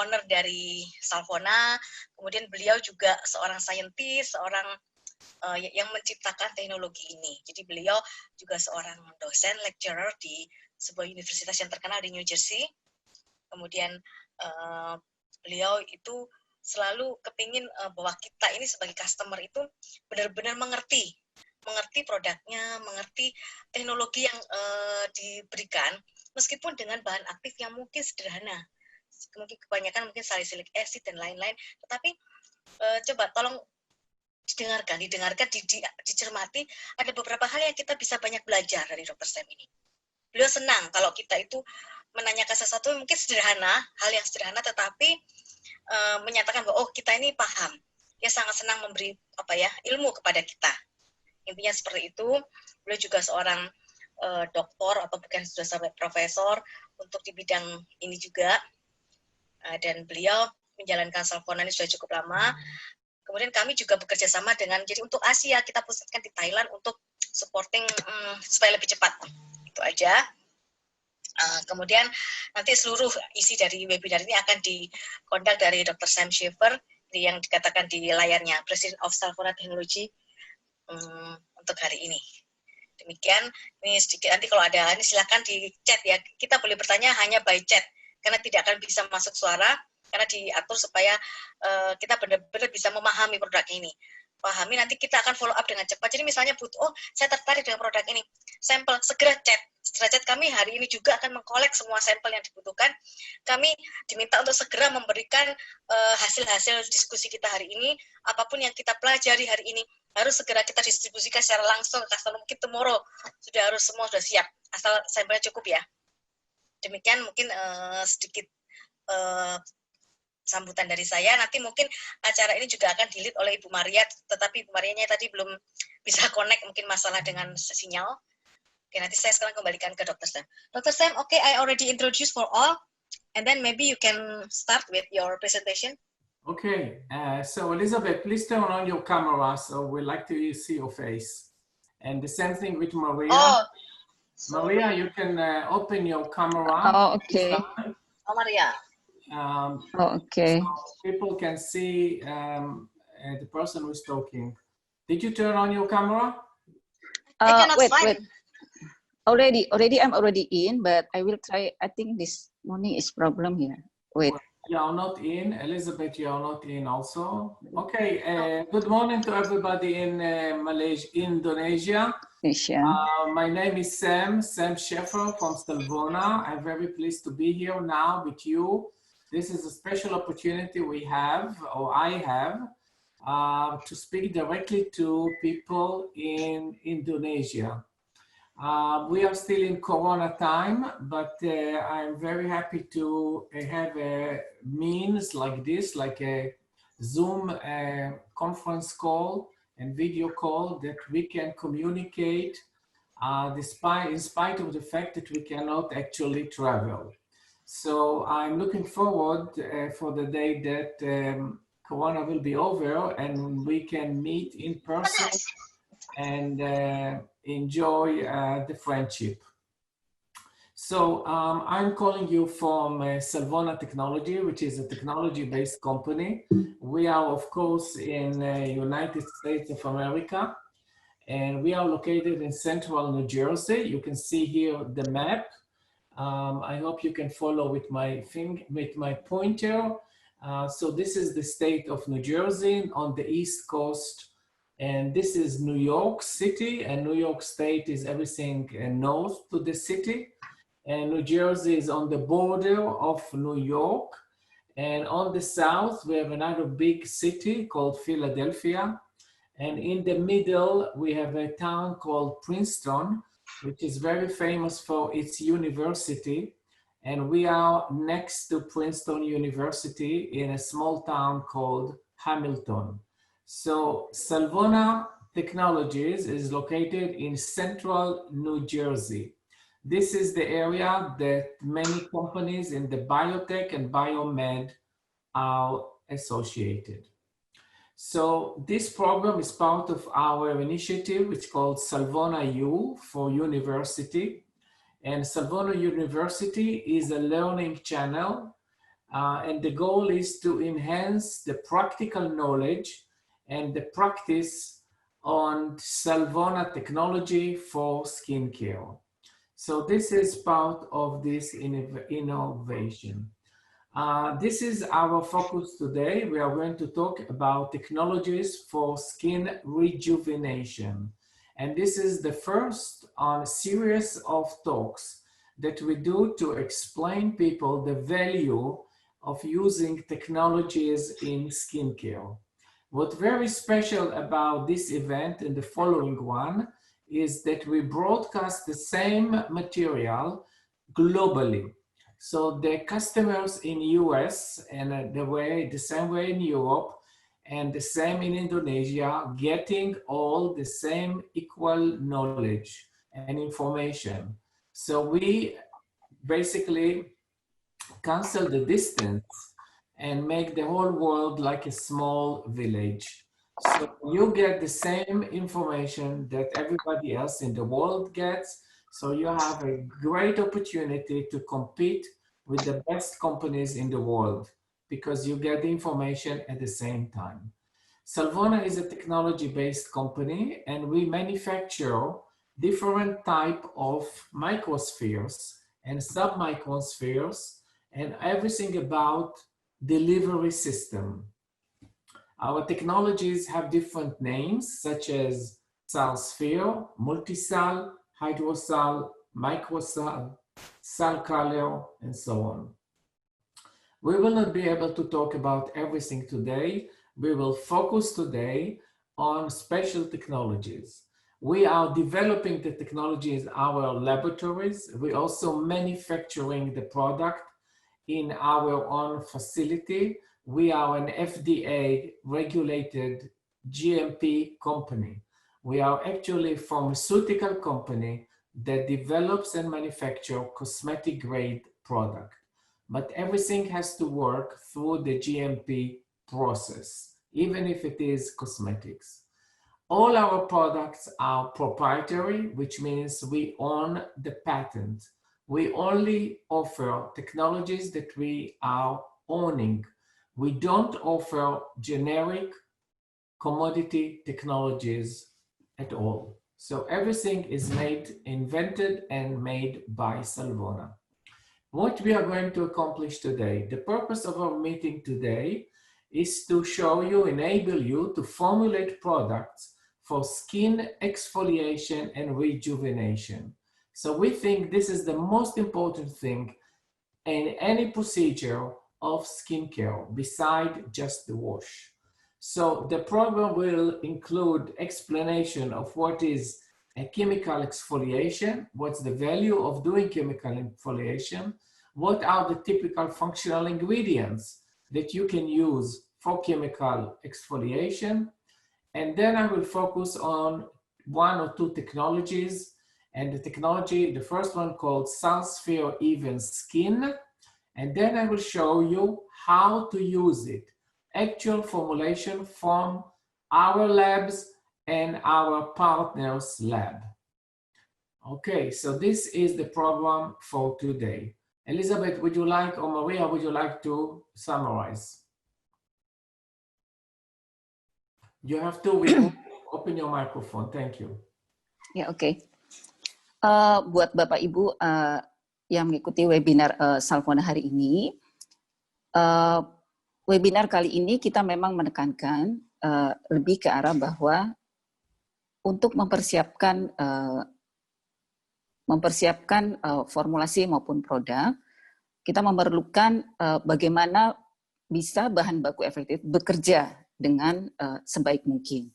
owner dari Salvona, kemudian beliau juga seorang saintis, seorang yang menciptakan teknologi ini. Jadi beliau juga seorang dosen, lecturer di sebuah universitas yang terkenal di New Jersey. Kemudian beliau itu selalu kepingin bahwa kita ini sebagai customer itu benar-benar mengerti produknya, mengerti teknologi yang diberikan, meskipun dengan bahan aktif yang mungkin sederhana, mungkin kebanyakan mungkin salicylic acid dan lain-lain, tetapi coba tolong didengarkan, dicermati, ada beberapa hal yang kita bisa banyak belajar dari Dr. Sam ini. Beliau senang kalau kita itu menanyakan sesuatu mungkin sederhana, hal yang sederhana, tetapi menyatakan bahwa oh kita ini paham. Dia sangat senang memberi ilmu kepada kita. Intinya seperti itu. Beliau juga seorang doktor atau bukan sudah sampai profesor untuk di bidang ini juga. Dan beliau menjalankan Salvona ini sudah cukup lama. Kemudian kami juga bekerja sama dengan, jadi untuk Asia kita pusatkan di Thailand untuk supporting supaya lebih cepat. Itu aja. Kemudian nanti seluruh isi dari webinar ini akan dikondak dari Dr. Sam Schaefer yang dikatakan di layarnya, President of Salvona Technology untuk hari ini. Demikian, ini sedikit, nanti kalau ada ini silakan di chat ya, kita boleh bertanya hanya by chat, karena tidak akan bisa masuk suara, karena diatur supaya kita benar-benar bisa memahami produk ini. Pahami, nanti kita akan follow up dengan cepat. Jadi misalnya butuh, oh saya tertarik dengan produk ini, sampel, segera chat. Kami hari ini juga akan mengkolek semua sampel yang dibutuhkan. Kami diminta untuk segera memberikan hasil-hasil diskusi kita hari ini, apapun yang kita pelajari hari ini, harus segera kita distribusikan secara langsung ke customer. Mungkin tomorrow semua sudah siap, asal sampelnya cukup ya. Demikian mungkin sedikit sambutan dari saya. Nanti mungkin acara ini juga akan di-lead oleh Ibu Maria, tetapi Ibu Marianya tadi belum bisa connect, mungkin masalah dengan sinyal. Oke, nanti saya sekarang kembalikan ke Dr. Sam. Dr. Sam, okay, I already introduced for all, and then maybe you can start with your presentation. Okay, so Elizabeth, please turn on your camera, so we'd like to see your face. And the same thing with Maria. Oh, Maria, you can open your camera. Oh, okay. Oh, Maria. Okay. So people can see the person who's talking. Did you turn on your camera? Wait. Already, I'm already in, but I will try. I think this morning is problem here. Wait. You are not in, Elizabeth. You are not in also. Okay. Good morning to everybody in Malaysia, Indonesia. My name is Sam Schaefer from Salvona. I'm very pleased to be here now with you. This is a special opportunity we have, or I have, to speak directly to people in Indonesia. We are still in Corona time, but I'm very happy to have a means like this, like a Zoom conference call and video call that we can communicate in spite of the fact that we cannot actually travel. So I'm looking forward for the day that Corona will be over and we can meet in person and enjoy the friendship. So I'm calling you from Salvona Technology, which is a technology-based company. We are, of course, in United States of America, and we are located in central New Jersey. You can see here the map. I hope you can follow with my pointer. So this is the state of New Jersey on the East Coast, and this is New York City, and New York State is everything north to the city, and New Jersey is on the border of New York, and on the south we have another big city called Philadelphia, and in the middle we have a town called Princeton, which is very famous for its university, and we are next to Princeton University in a small town called Hamilton. So Salvona Technologies is located in central New Jersey. This is the area that many companies in the biotech and biomed are associated. So this program is part of our initiative, which is called Salvona U for University. And Salvona University is a learning channel and the goal is to enhance the practical knowledge and the practice on Salvona technology for skincare. So this is part of this innovation. This is our focus today. We are going to talk about technologies for skin rejuvenation. And this is the first on a series of talks that we do to explain people the value of using technologies in skincare. What's very special about this event and the following one is that we broadcast the same material globally. So the customers in US and the same way in Europe and the same in Indonesia, getting all the same equal knowledge and information. So we basically cancel the distance and make the whole world like a small village. So you get the same information that everybody else in the world gets. So you have a great opportunity to compete with the best companies in the world because you get the information at the same time. Salvona is a technology-based company and we manufacture different type of microspheres and sub-microspheres and everything about delivery system. Our technologies have different names such as SalSphere, Multisal, Hydroxy, Microsal, Sal Color, and so on. We will not be able to talk about everything today. We will focus today on special technologies. We are developing the technology in our laboratories. We're also manufacturing the product in our own facility. We are an FDA regulated GMP company. We are actually a pharmaceutical company that develops and manufactures cosmetic grade product. But everything has to work through the GMP process, even if it is cosmetics. All our products are proprietary, which means we own the patent. We only offer technologies that we are owning. We don't offer generic commodity technologies at all. So everything is invented and made by Salvona. What we are going to accomplish today, the purpose of our meeting today is to show you, enable you to formulate products for skin exfoliation and rejuvenation. So we think this is the most important thing in any procedure of skincare beside just the wash. So the program will include explanation of what is a chemical exfoliation, what's the value of doing chemical exfoliation, what are the typical functional ingredients that you can use for chemical exfoliation, and then I will focus on one or two technologies. And the technology, the first one called SalSphere Even Skin. And then I will show you how to use it. Actual formulation from our labs and our partners' lab. Okay, so this is the program for today. Elizabeth, would you like, or Maria, would you like to summarize? You have to open your microphone. Thank you. Ya, oke. Buat Bapak Ibu yang mengikuti webinar Salvona hari ini, webinar kali ini kita memang menekankan lebih ke arah bahwa untuk mempersiapkan formulasi maupun produk, kita memerlukan bagaimana bisa bahan baku efektif bekerja dengan sebaik mungkin.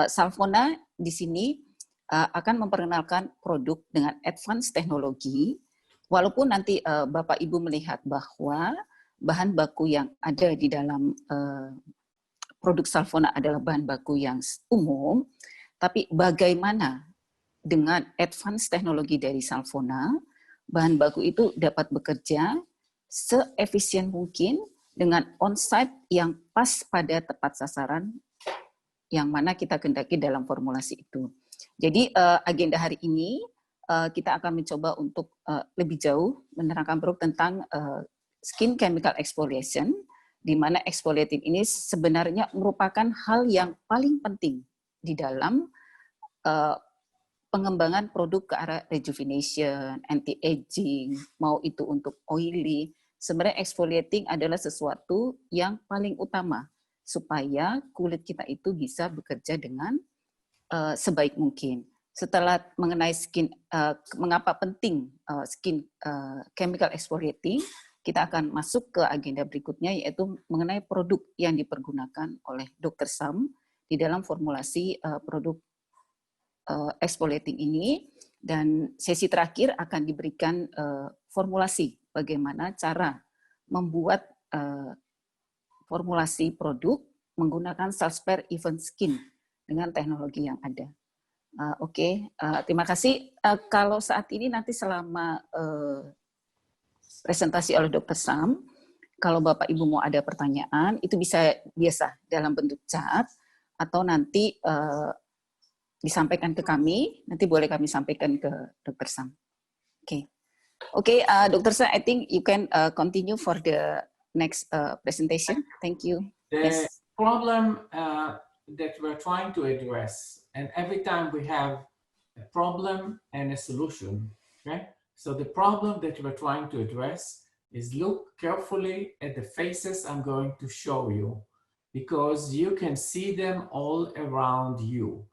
Salvona di sini akan memperkenalkan produk dengan advance teknologi, walaupun nanti Bapak Ibu melihat bahwa bahan baku yang ada di dalam produk Salvona adalah bahan baku yang umum, tapi bagaimana dengan advance teknologi dari Salvona, bahan baku itu dapat bekerja seefisien mungkin dengan on-site yang pas pada tepat sasaran yang mana kita kehendaki dalam formulasi itu. Jadi agenda hari ini kita akan mencoba untuk lebih jauh menerangkan tentang skin chemical exfoliation, di mana exfoliating ini sebenarnya merupakan hal yang paling penting di dalam pengembangan produk ke arah rejuvenation, anti-aging, mau itu untuk oily. Sebenarnya exfoliating adalah sesuatu yang paling utama supaya kulit kita itu bisa bekerja dengan sebaik mungkin. Setelah mengenai skin, mengapa penting skin chemical exfoliating, kita akan masuk ke agenda berikutnya, yaitu mengenai produk yang dipergunakan oleh Dr. Sam di dalam formulasi produk exfoliating ini. Dan sesi terakhir akan diberikan formulasi bagaimana cara membuat formulasi produk menggunakan SalSphere Even Skin dengan teknologi yang ada. Terima kasih. Kalau saat ini nanti selama presentasi oleh Dr. Sam, kalau Bapak Ibu mau ada pertanyaan, itu bisa biasa dalam bentuk chat, atau nanti disampaikan ke kami, nanti boleh kami sampaikan ke Dr. Sam. Dr. Sam, I think you can continue for the next presentation. Thank you. The problem that we're trying to address, and every time we have a problem and a solution, okay? So the problem that we're trying to address is look carefully at the faces I'm going to show you, because you can see them all around you.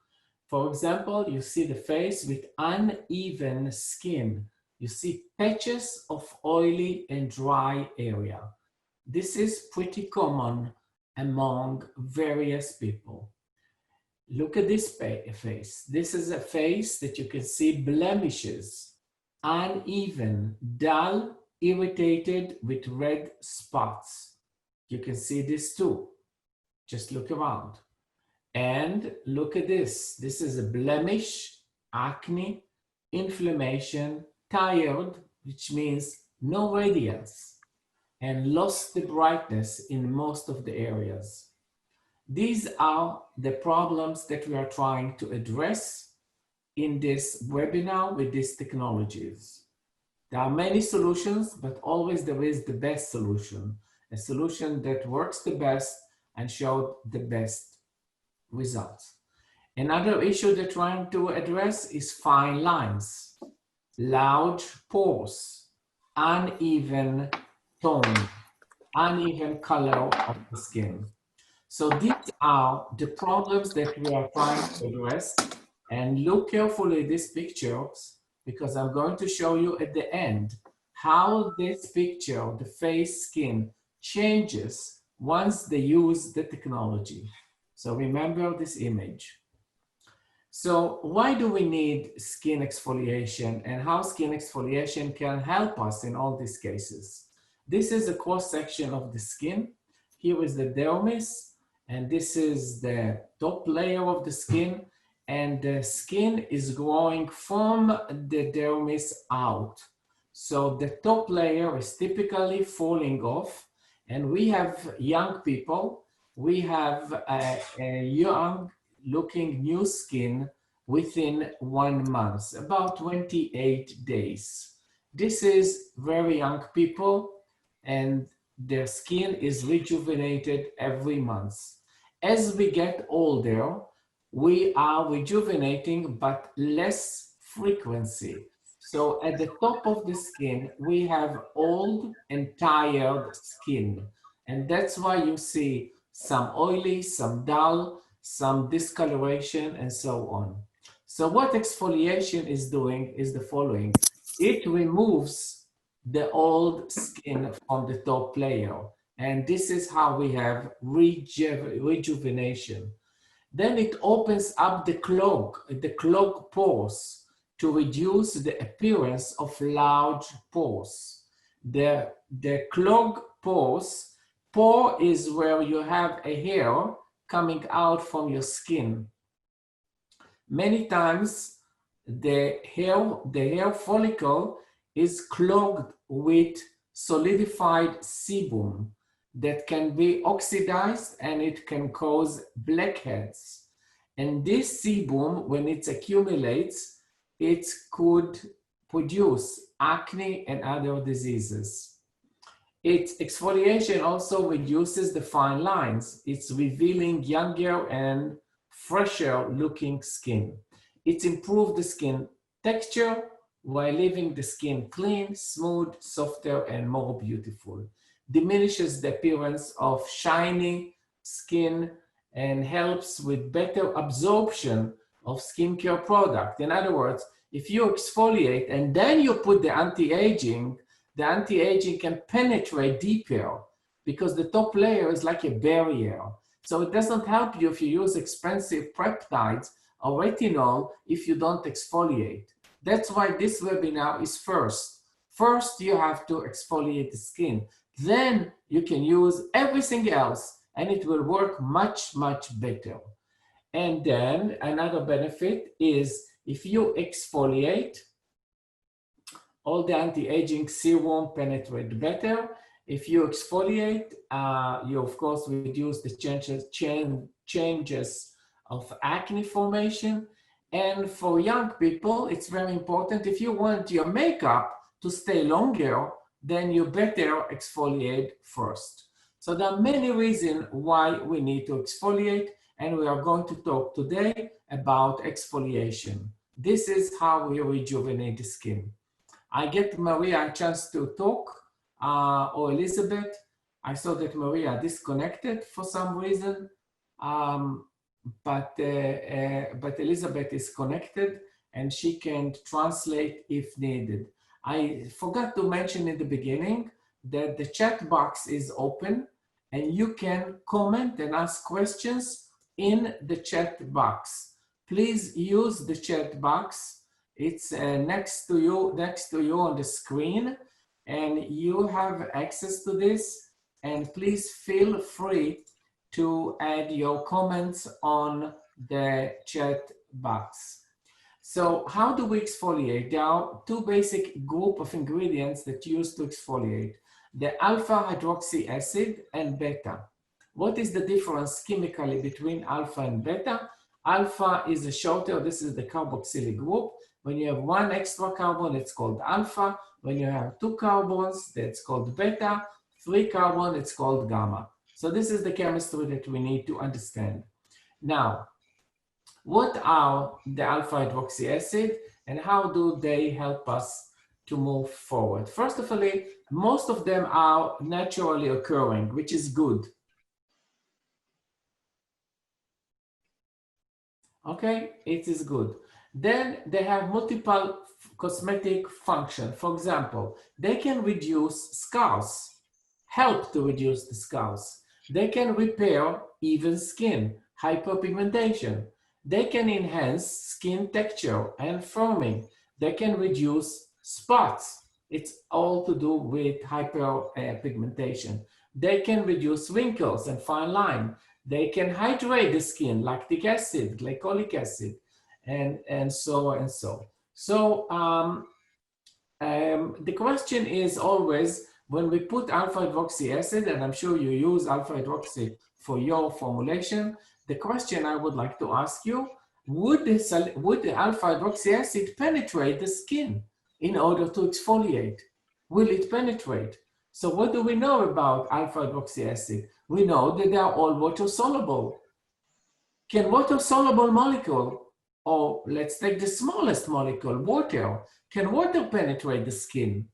For example, you see the face with uneven skin. You see patches of oily and dry area. This is pretty common among various people. Look at this face. This is a face that you can see blemishes, uneven, dull, irritated with red spots. You can see this too. Just look around. And look at this. This is a blemish, acne, inflammation, tired, which means no radiance, and lost the brightness in most of the areas. These are the problems that we are trying to address in this webinar with these technologies. There are many solutions, but always there is the best solution, a solution that works the best and showed the best results. Another issue they're trying to address is fine lines, large pores, uneven tone, uneven color of the skin. So these are the problems that we are trying to address. And look carefully at these pictures, because I'm going to show you at the end how this picture, the face skin, changes once they use the technology. So remember this image. So why do we need skin exfoliation, and how skin exfoliation can help us in all these cases? This is a cross-section of the skin. Here is the dermis, and this is the top layer of the skin, and the skin is growing from the dermis out. So the top layer is typically falling off, and we have young people. We have a young looking new skin within 1 month, about 28 days. This is very young people, and their skin is rejuvenated every month. As we get older, we are rejuvenating, but less frequency. So at the top of the skin, we have old and tired skin. And that's why you see some oily, some dull, some discoloration, and so on. So what exfoliation is doing is the following. It removes the old skin from the top layer. And this is how we have rejuvenation. Then it opens up the clog pores to reduce the appearance of large pores. The clog pores, pore is where you have a hair coming out from your skin. Many times the hair follicle is clogged with solidified sebum that can be oxidized, and it can cause blackheads. And this sebum, when it accumulates, it could produce acne and other diseases. Its exfoliation also reduces the fine lines. It's revealing younger and fresher looking skin. It's improved the skin texture while leaving the skin clean, smooth, softer, and more beautiful. Diminishes the appearance of shiny skin and helps with better absorption of skincare product. In other words, if you exfoliate and then you put the anti-aging can penetrate deeper because the top layer is like a barrier. So it doesn't help you if you use expensive peptides or retinol if you don't exfoliate. That's why this webinar is first. First, you have to exfoliate the skin. Then you can use everything else and it will work much, much better. And then another benefit is if you exfoliate, all the anti-aging serum penetrate better. If you exfoliate, you of course reduce the changes of acne formation. And for young people, it's very important. If you want your makeup to stay longer, then you better exfoliate first. So there are many reasons why we need to exfoliate, and we are going to talk today about exfoliation. This is how we rejuvenate the skin. I get Maria a chance to talk, or Elizabeth. I saw that Maria disconnected for some reason, but Elizabeth is connected and she can translate if needed. I forgot to mention in the beginning that the chat box is open and you can comment and ask questions in the chat box. Please use the chat box. It's next to you on the screen, and you have access to this. And please feel free to add your comments on the chat box. So how do we exfoliate? There are two basic group of ingredients that you use to exfoliate: the alpha hydroxy acid and beta. What is the difference chemically between alpha and beta? Alpha is a shorter, this is the carboxylic group. When you have one extra carbon, it's called alpha. When you have two carbons, that's called beta. 3 carbon, it's called gamma. So this is the chemistry that we need to understand. Now, what are the alpha hydroxy acid and how do they help us to move forward? First of all, most of them are naturally occurring, which is good. Okay, it is good. Then they have multiple cosmetic function. For example, they can reduce scars, help to reduce the scars. They can repair even skin, hyperpigmentation. They can enhance skin texture and firming. They can reduce spots. It's all to do with hyperpigmentation. They can reduce wrinkles and fine line. They can hydrate the skin, lactic acid, glycolic acid, and so and so. So the question is always, when we put alpha hydroxy acid, and I'm sure you use alpha hydroxy for your formulation, the question I would like to ask you, would the alpha hydroxy acid penetrate the skin in order to exfoliate? Will it penetrate? So what do we know about alpha hydroxy acid? We know that they are all water soluble. Can water soluble molecule, or let's take the smallest molecule, water, can water penetrate the skin?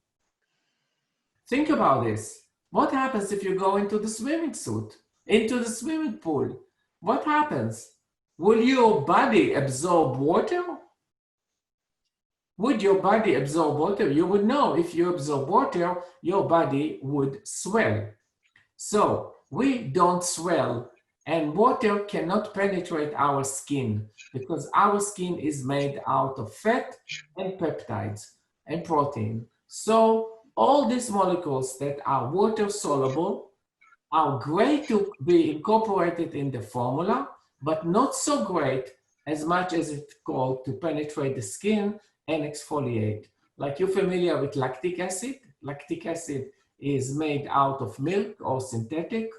Think about this. What happens if you go into the swimming suit, into the swimming pool? What happens? Will your body absorb water? Would your body absorb water? You would know if you absorb water, your body would swell. So we don't swell, and water cannot penetrate our skin because our skin is made out of fat and peptides and protein. So all these molecules that are water soluble are great to be incorporated in the formula, but not so great as much as it's called to penetrate the skin and exfoliate. Like, you're familiar with lactic acid. Lactic acid is made out of milk or synthetic.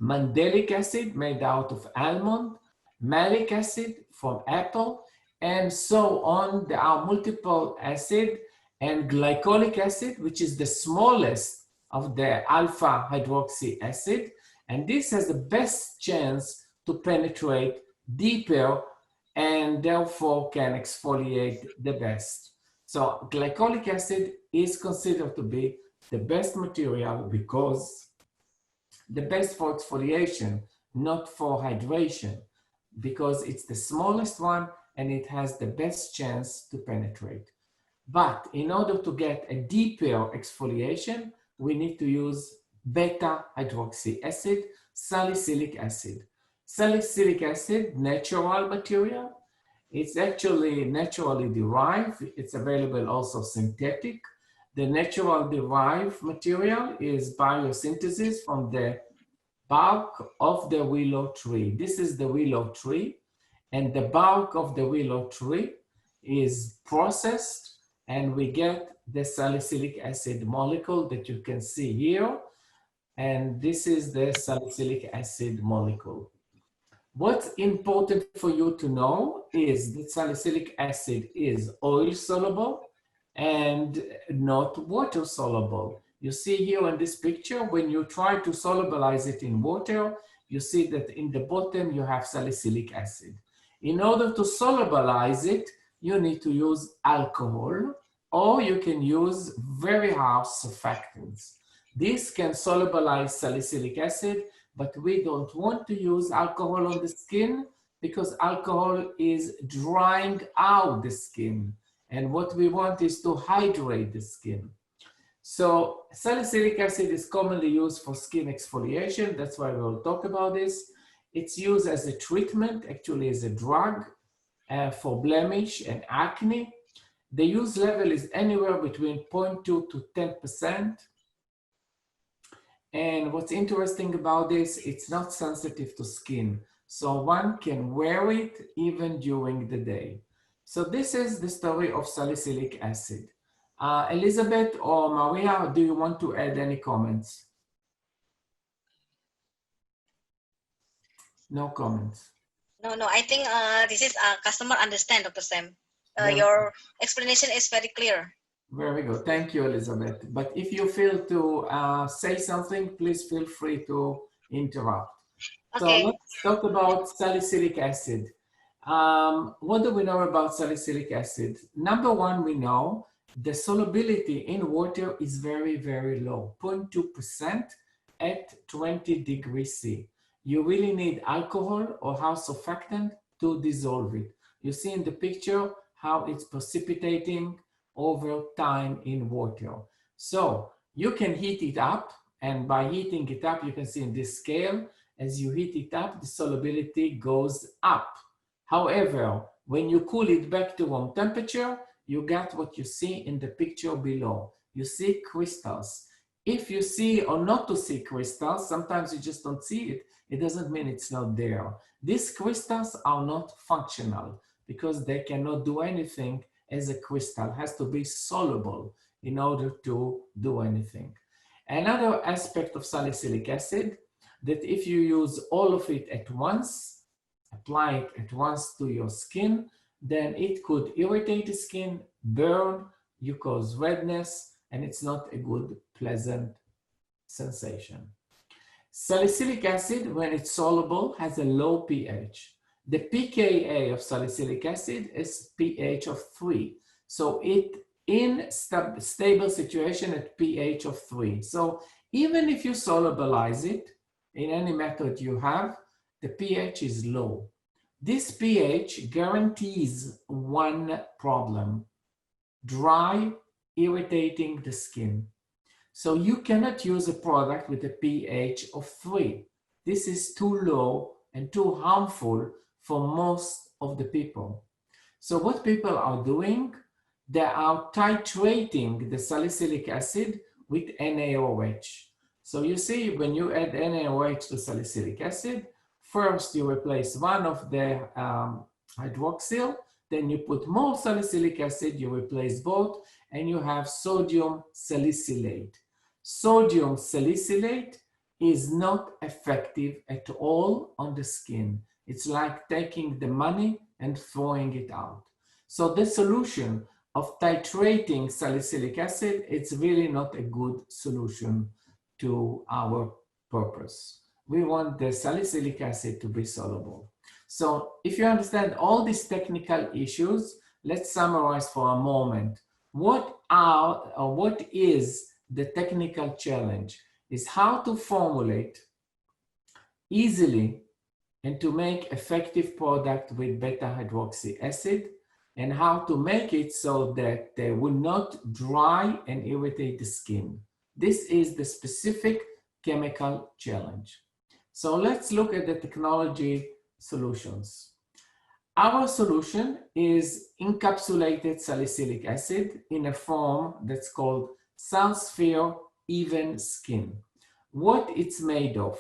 Mandelic acid made out of almond. Malic acid from apple, and so on. There are multiple acids, and glycolic acid, which is the smallest of the alpha hydroxy acid. And this has the best chance to penetrate deeper and therefore can exfoliate the best. So glycolic acid is considered to be the best material because the best for exfoliation, not for hydration, because it's the smallest one and it has the best chance to penetrate. But in order to get a deeper exfoliation, we need to use beta hydroxy acid, salicylic acid. Salicylic acid, natural material. It's actually naturally derived. It's available also synthetic. The natural derived material is biosynthesis from the bark of the willow tree. This is the willow tree, and the bark of the willow tree is processed, and we get the salicylic acid molecule that you can see here. And this is the salicylic acid molecule. What's important for you to know is that salicylic acid is oil soluble and not water soluble. You see here in this picture, when you try to solubilize it in water, you see that in the bottom you have salicylic acid. In order to solubilize it, you need to use alcohol, or you can use very harsh surfactants. This can solubilize salicylic acid, but we don't want to use alcohol on the skin because alcohol is drying out the skin. And what we want is to hydrate the skin. So salicylic acid is commonly used for skin exfoliation. That's why we'll talk about this. It's used as a treatment, actually as a drug for blemish and acne. The use level is anywhere between 0.2 to 10%. And what's interesting about this, it's not sensitive to skin. So one can wear it even during the day. So this is the story of salicylic acid. Elizabeth or Maria, do you want to add any comments? No comments. No, I think this is customer understand, Dr. Sam. Your explanation is very clear. Very good. Thank you, Elizabeth. But if you feel to say something, please feel free to interrupt. Okay. So let's talk about salicylic acid. What do we know about salicylic acid? Number one, we know the solubility in water is very, very low, 0.2% at 20 degrees C. You really need alcohol or house surfactant to dissolve it. You see in the picture how it's precipitating over time in water. So you can heat it up, and by heating it up, you can see in this scale, as you heat it up, the solubility goes up. However, when you cool it back to room temperature, you get what you see in the picture below. You see crystals. If you see or not to see crystals, sometimes you just don't see it, it doesn't mean it's not there. These crystals are not functional because they cannot do anything as a crystal. It has to be soluble in order to do anything. Another aspect of salicylic acid, that if you use all of it at once, apply it at once to your skin, then it could irritate the skin, burn, you cause redness, and it's not a good, pleasant sensation. Salicylic acid, when it's soluble, has a low pH. The pKa of salicylic acid is pH of 3. So it in stable situation at pH of 3. So even if you solubilize it in any method you have, the pH is low. This pH guarantees one problem: dry, irritating the skin. So you cannot use a product with a pH of 3. This is too low and too harmful for most of the people. So what people are doing, they are titrating the salicylic acid with NaOH. So you see, when you add NaOH to salicylic acid, first you replace one of the hydroxyl, then you put more salicylic acid, you replace both, and you have sodium salicylate. Sodium salicylate is not effective at all on the skin. It's like taking the money and throwing it out. So the solution of titrating salicylic acid, it's really not a good solution to our purpose. We want the salicylic acid to be soluble. So if you understand all these technical issues, let's summarize for a moment. What is the technical challenge? Is how to formulate easily and to make effective product with beta-hydroxy acid, and how to make it so that they will not dry and irritate the skin. This is the specific chemical challenge. So let's look at the technology solutions. Our solution is encapsulated salicylic acid in a form that's called SalSphere Even Skin. What it's made of?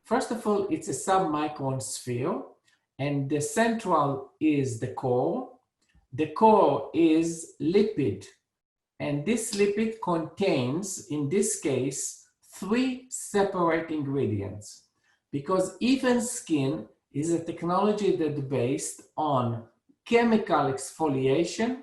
First of all, it's a sub-micron sphere, and the central is the core. The core is lipid, and this lipid contains, in this case, 3 separate ingredients, because Even Skin is a technology that's based on chemical exfoliation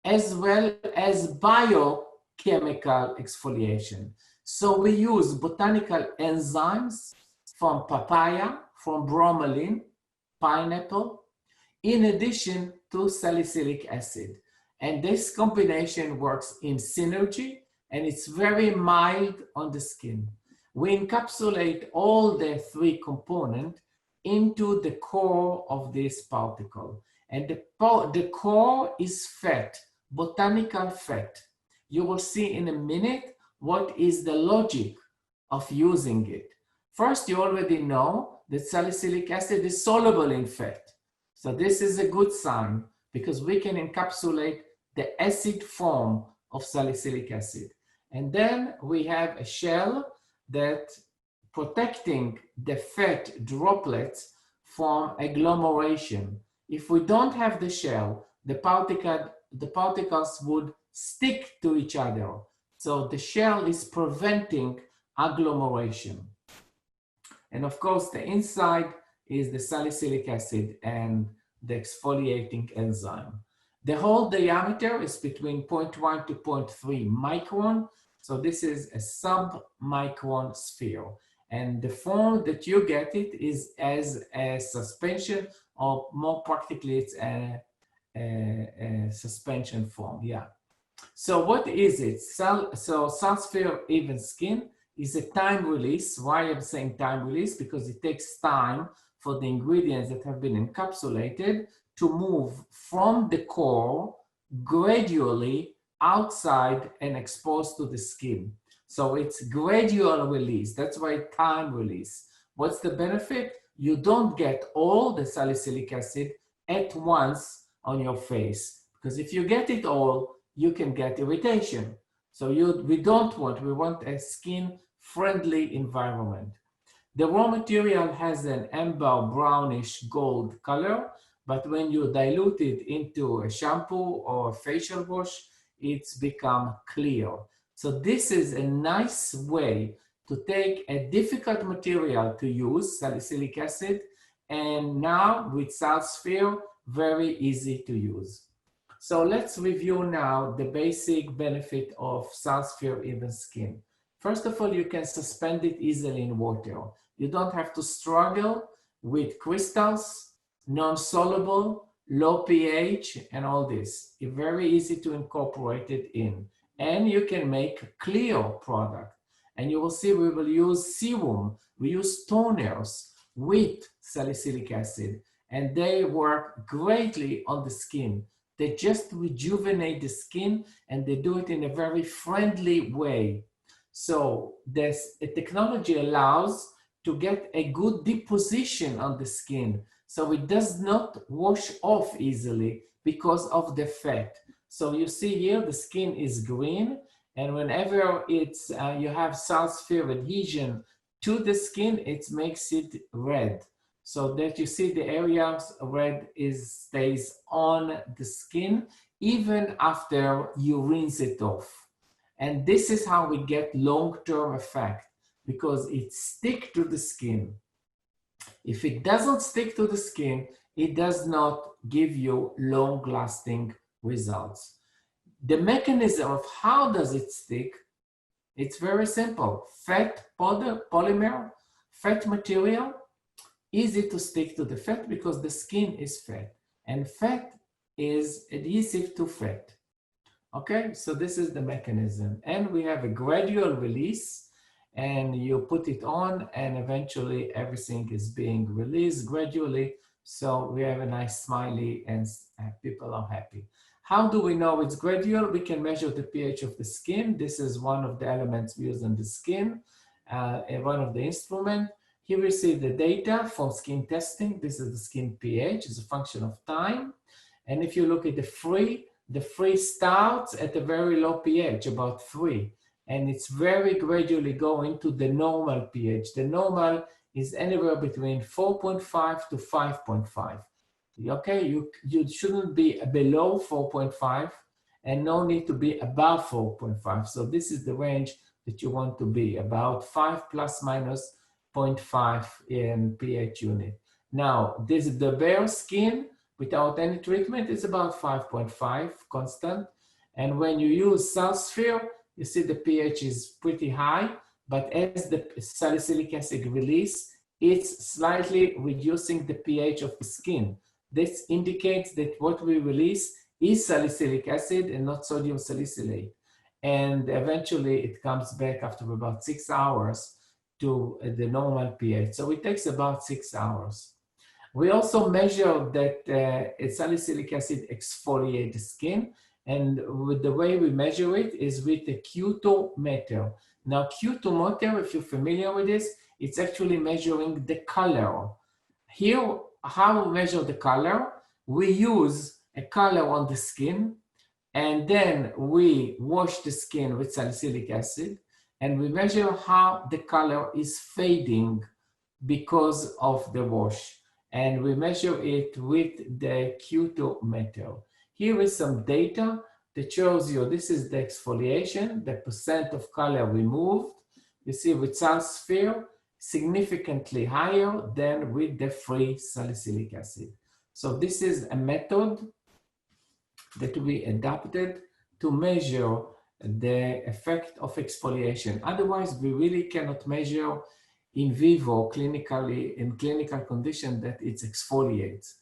as well as biochemical exfoliation. So we use botanical enzymes from papaya, from bromelain, pineapple, in addition to salicylic acid. And this combination works in synergy, and it's very mild on the skin. We encapsulate all the 3 components into the core of this particle. And the core is fat, botanical fat. You will see in a minute what is the logic of using it. First, you already know that salicylic acid is soluble in fat. So this is a good sign, because we can encapsulate the acid form of salicylic acid. And then we have a shell that protecting the fat droplets from agglomeration. If we don't have the shell, the particles would stick to each other. So the shell is preventing agglomeration. And of course, the inside is the salicylic acid and the exfoliating enzyme. The whole diameter is between 0.1 to 0.3 micron. So this is a sub-micron sphere. And the form that you get it is as a suspension, or more practically, it's a suspension form, yeah. So what is it? So SalSphere Even Skin is a time release. Why I'm saying time release? Because it takes time for the ingredients that have been encapsulated to move from the core gradually outside and exposed to the skin. So it's gradual release. That's why time release. What's the benefit? You don't get all the salicylic acid at once on your face, because if you get it all, you can get irritation. So we want a skin-friendly environment. The raw material has an amber brownish gold color, but when you dilute it into a shampoo or a facial wash, it's become clear. So this is a nice way to take a difficult material to use, salicylic acid, and now with SalSphere, very easy to use. So let's review now the basic benefit of SalSphere Even Skin. First of all, you can suspend it easily in water. You don't have to struggle with crystals, non-soluble, low pH, and all this. It's very easy to incorporate it in. And you can make a clear product. And you will see we will use serum, we use toners with salicylic acid, and they work greatly on the skin. They just rejuvenate the skin, and they do it in a very friendly way. So this technology allows to get a good deposition on the skin, so it does not wash off easily because of the fat. So you see here the skin is green, and whenever it's you have SalSphere adhesion to the skin, it makes it red. So that you see the areas red stays on the skin even after you rinse it off. And this is how we get long-term effect, because it sticks to the skin. If it doesn't stick to the skin, it does not give you long-lasting results. The mechanism of how does it stick, it's very simple. Fat polymer, fat material, easy to stick to the fat because the skin is fat, and fat is adhesive to fat. Okay, so this is the mechanism, and we have a gradual release, and you put it on, and eventually everything is being released gradually. So we have a nice smiley, and people are happy. How do we know it's gradual? We can measure the pH of the skin. This is one of the elements we use on the skin, and one of the instruments. Here we see the data from skin testing. This is the skin pH, it's a function of time. And if you look at the free starts at a very low pH, about 3. And it's very gradually going to the normal pH. The normal is anywhere between 4.5 to 5.5. Okay, you shouldn't be below 4.5 and no need to be above 4.5. So this is the range that you want to be, about 5 plus minus 0.5 in pH unit. Now, this is the bare skin without any treatment is about 5.5 constant. And when you use SalSphere, you see the pH is pretty high, but as the salicylic acid release, it's slightly reducing the pH of the skin. This indicates that what we release is salicylic acid and not sodium salicylate. And eventually it comes back after about 6 hours to the normal pH. So it takes about 6 hours. We also measure that salicylic acid exfoliates the skin. And with the way we measure it is with a Q2 meter. Now, Q2 meter, if you're familiar with this, it's actually measuring the color. Here, how we measure the color, we use a color on the skin, and then we wash the skin with salicylic acid, and we measure how the color is fading because of the wash. And we measure it with the Q2 meter. Here is some data that shows you, this is the exfoliation, the percent of color removed. You see with SalSphere, significantly higher than with the free salicylic acid. So this is a method that we adapted to measure the effect of exfoliation. Otherwise, we really cannot measure in vivo clinically, in clinical condition, that it exfoliates.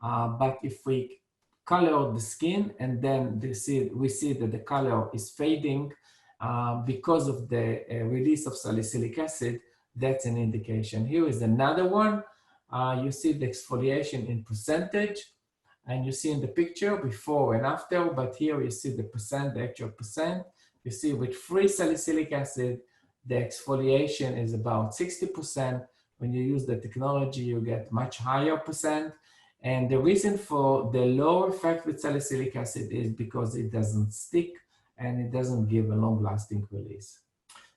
But if we color the skin and then we see that the color is fading because of the release of salicylic acid, that's an indication. Here is another one. You see the exfoliation in percentage, and you see in the picture before and after, but here you see the percent, the actual percent. You see with free salicylic acid, the exfoliation is about 60%. When you use the technology, you get much higher percent. And the reason for the low effect with salicylic acid is because it doesn't stick and it doesn't give a long-lasting release.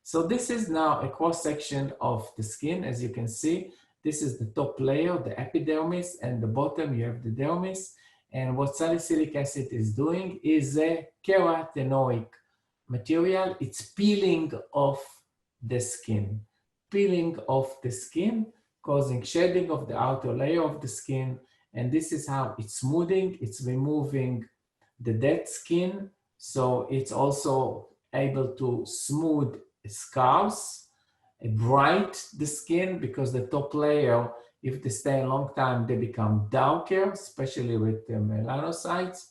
So this is now a cross-section of the skin. As you can see, this is the top layer, the epidermis, and the bottom you have the dermis. And what salicylic acid is doing is a carotenoic material. It's peeling off the skin, causing shedding of the outer layer of the skin. And this is how it's smoothing, it's removing the dead skin. So it's also able to smooth scars, bright the skin, because the top layer, if they stay a long time, they become darker, especially with the melanocytes.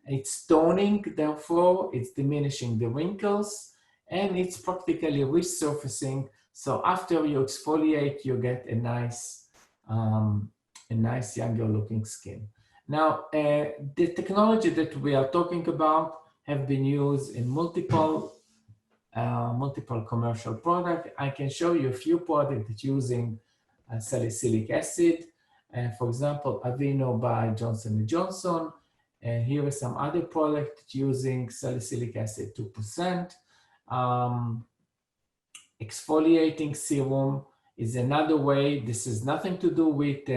It's toning, therefore, it's diminishing the wrinkles, and it's practically resurfacing. So after you exfoliate, you get a nice younger looking skin. Now, the technology that we are talking about have been used in multiple commercial products. I can show you a few products that using salicylic acid. For example, Aveeno by Johnson & Johnson. And here are some other products using salicylic acid 2%. Exfoliating serum is another way. This has nothing to do with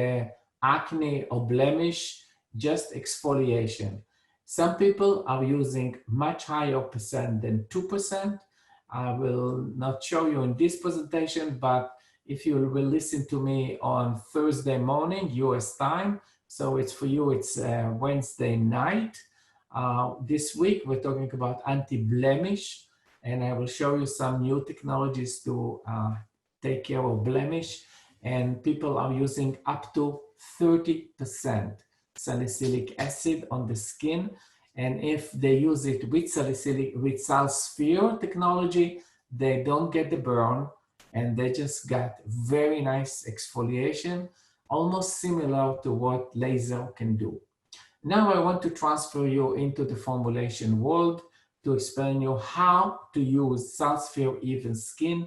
acne or blemish, just exfoliation. Some people are using much higher percent than 2%. I will not show you in this presentation, but if you will listen to me on Thursday morning, US time, so it's for you, it's Wednesday night, This week, we're talking about anti-blemish, and I will show you some new technologies to take care of blemish. And people are using up to 30% salicylic acid on the skin. And if they use it with SalSphere technology, they don't get the burn, and they just got very nice exfoliation, almost similar to what laser can do. Now I want to transfer you into the formulation world to explain you how to use SalSphere Even Skin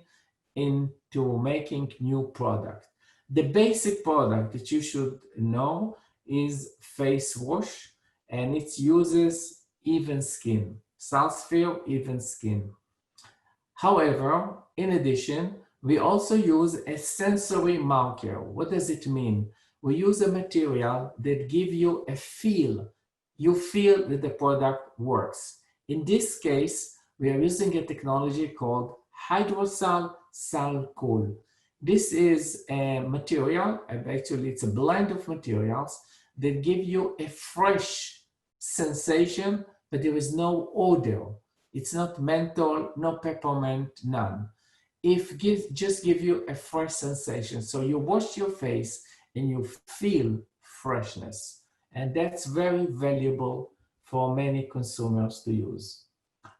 into making new product. The basic product that you should know is face wash, and it uses Even Skin, SalSphere Even Skin. However, in addition, we also use a sensory marker. What does it mean? We use a material that gives you a feel. You feel that the product works. In this case, we are using a technology called Hydroxy Salcool. This is a material, actually it's a blend of materials that give you a fresh sensation, but there is no odor. It's not menthol, no peppermint, none. Just give you a fresh sensation. So you wash your face and you feel freshness. And that's very valuable for many consumers to use.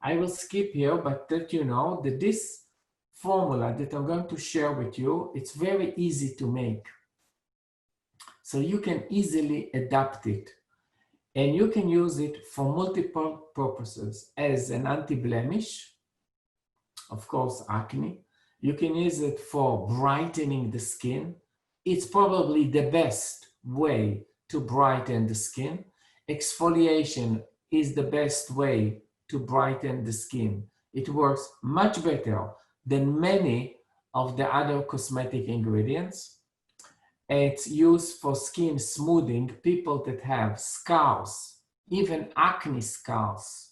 I will skip here, but let you know that this formula that I'm going to share with you, it's very easy to make. So you can easily adapt it. And you can use it for multiple purposes as an anti-blemish, of course, acne. You can use it for brightening the skin. It's probably the best way to brighten the skin. Exfoliation is the best way to brighten the skin. It works much better than many of the other cosmetic ingredients. It's used for skin smoothing, people that have scars, even acne scars,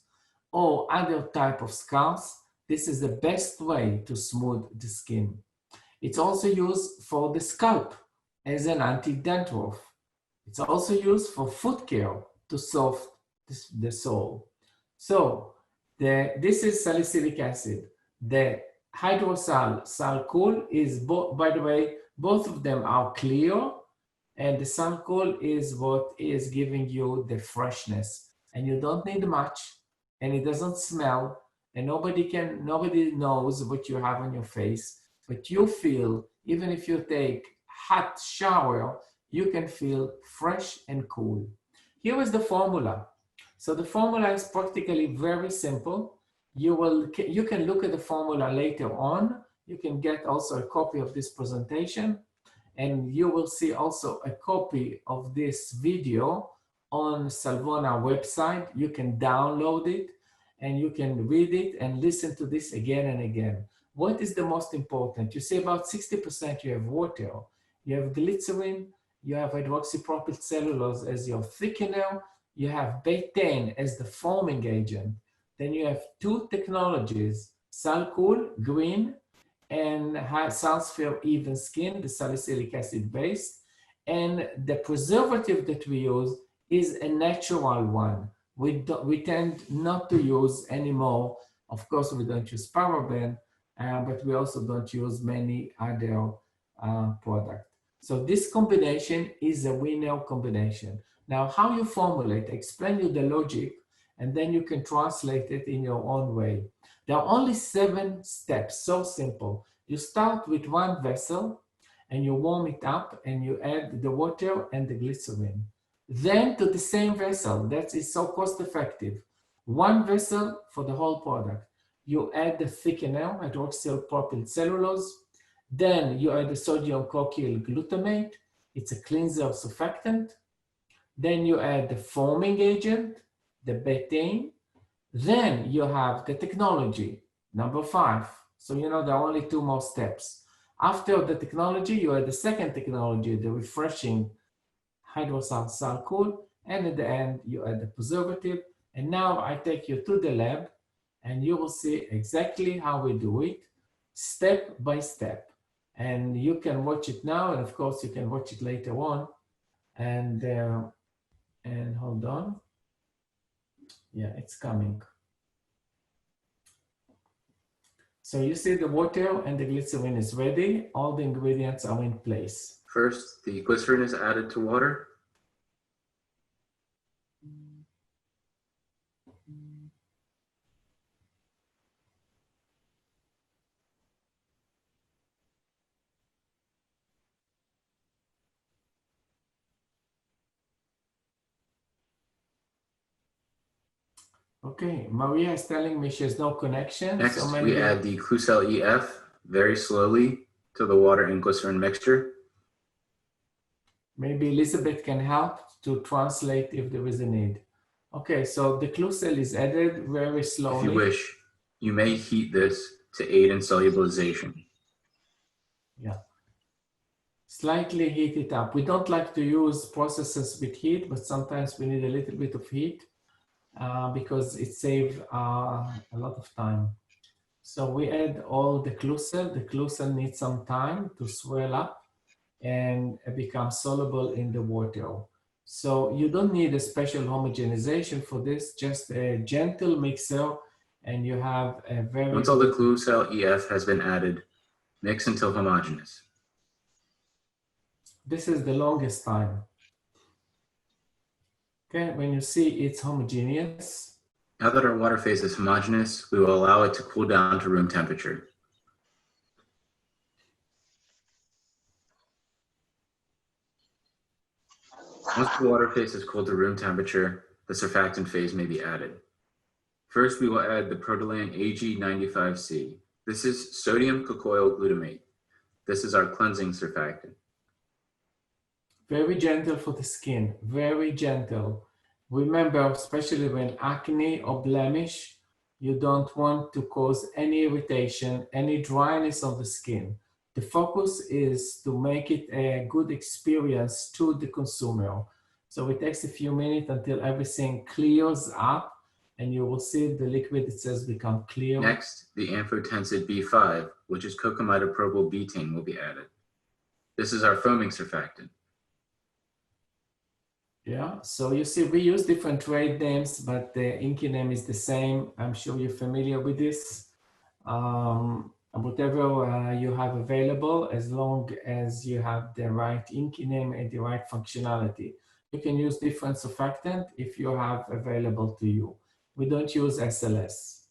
or other type of scars. This is the best way to smooth the skin. It's also used for the scalp as an anti-dandruff. It's also used for foot care to soften the sole. So this is salicylic acid. The hydrosal salcool is, by the way, both of them are clear, and the salcool is what is giving you the freshness. And you don't need much, and it doesn't smell, and nobody knows what you have on your face, but you feel, even if you take hot shower, you can feel fresh and cool. Here is the formula. So the formula is practically very simple. You can look at the formula later on. You can get also a copy of this presentation, and you will see also a copy of this video on Salvona website. You can download it and you can read it and listen to this again and again. What is the most important? You see about 60% you have water, you have glycerin, you have hydroxypropyl cellulose as your thickener, you have betaine as the foaming agent. Then you have two technologies, Salcool, green, and SalSphere Even Skin, the salicylic acid based. And the preservative that we use is a natural one. We tend not to use anymore. Of course, we don't use paraben, but we also don't use many other products. So this combination is a winner combination. Now, how you formulate, I explain you the logic, and then you can translate it in your own way. There are only 7 steps, so simple. You start with one vessel and you warm it up and you add the water and the glycerin. Then to the same vessel, that is so cost effective. One vessel for the whole product. You add the thickener, hydroxypropyl cellulose. Then you add the sodium cocyl glutamate. It's a cleanser surfactant. Then you add the foaming agent, the betaine. Then you have the technology, number 5. So you know there are only 2 more steps. After the technology, you add the second technology, the refreshing hydrosal salcool, and at the end you add the preservative. And now I take you to the lab, and you will see exactly how we do it, step by step. And you can watch it now, and of course you can watch it later on. And hold on. Yeah, it's coming. So you see the water and the glycerin is ready. All the ingredients are in place. First, the glycerin is added to water. Okay, Maria is telling me she has no connection. Next, so maybe we add the Klucel EF very slowly to the water and glycerin mixture. maybe Elizabeth can help to translate if there is a need. Okay, so the Klucel is added very slowly. If you wish, you may heat this to aid in solubilization. Yeah. Slightly heat it up. We don't like to use processes with heat, but sometimes we need a little bit of heat because it saves a lot of time. So we add all the Klucel. The Klucel needs some time to swell up and become soluble in the water. So you don't need a special homogenization for this, just a gentle mixer, and you have a very... Once all the Klucel EF has been added, mix until homogeneous. This is the longest time. Okay, when you see it's homogeneous. Now that our water phase is homogeneous, we will allow it to cool down to room temperature. Once the water phase is cooled to room temperature, the surfactant phase may be added. First, we will add the Protolan AG95C. This is sodium cocoyl glutamate. This is our cleansing surfactant. Very gentle for the skin, very gentle. Remember, especially when acne or blemish, you don't want to cause any irritation, any dryness of the skin. The focus is to make it a good experience to the consumer. So it takes a few minutes until everything clears up and you will see the liquid itself become clear. Next, the amphotensid B5, which is cocamidopropyl betaine, will be added. This is our foaming surfactant. Yeah, so you see we use different trade names, but the inky name is the same. I'm sure you're familiar with this. Whatever you have available, as long as you have the right inky name and the right functionality. You can use different surfactant if you have available to you. We don't use SLS.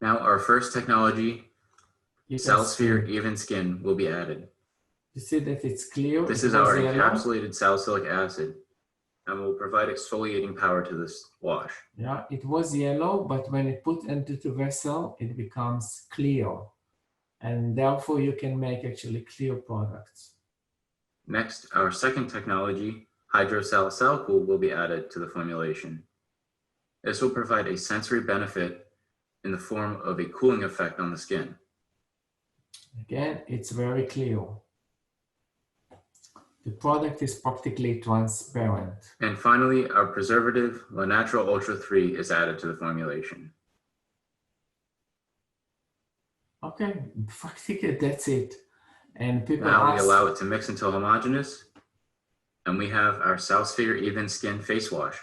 Now our first technology, SalSphere Even Skin, will be added. You see that it's clear. This is our encapsulated salicylic acid and will provide exfoliating power to this wash. Yeah, it was yellow, but when it put into the vessel, it becomes clear. And therefore you can make actually clear products. Next, our second technology, hydrosalicylic, will be added to the formulation. This will provide a sensory benefit in the form of a cooling effect on the skin. Again, it's very clear. The product is practically transparent. And finally, our preservative, La Natural Ultra 3, is added to the formulation. Okay, practically that's it. And people now we allow it to mix until homogeneous, and we have our SalSphere Even Skin Face Wash.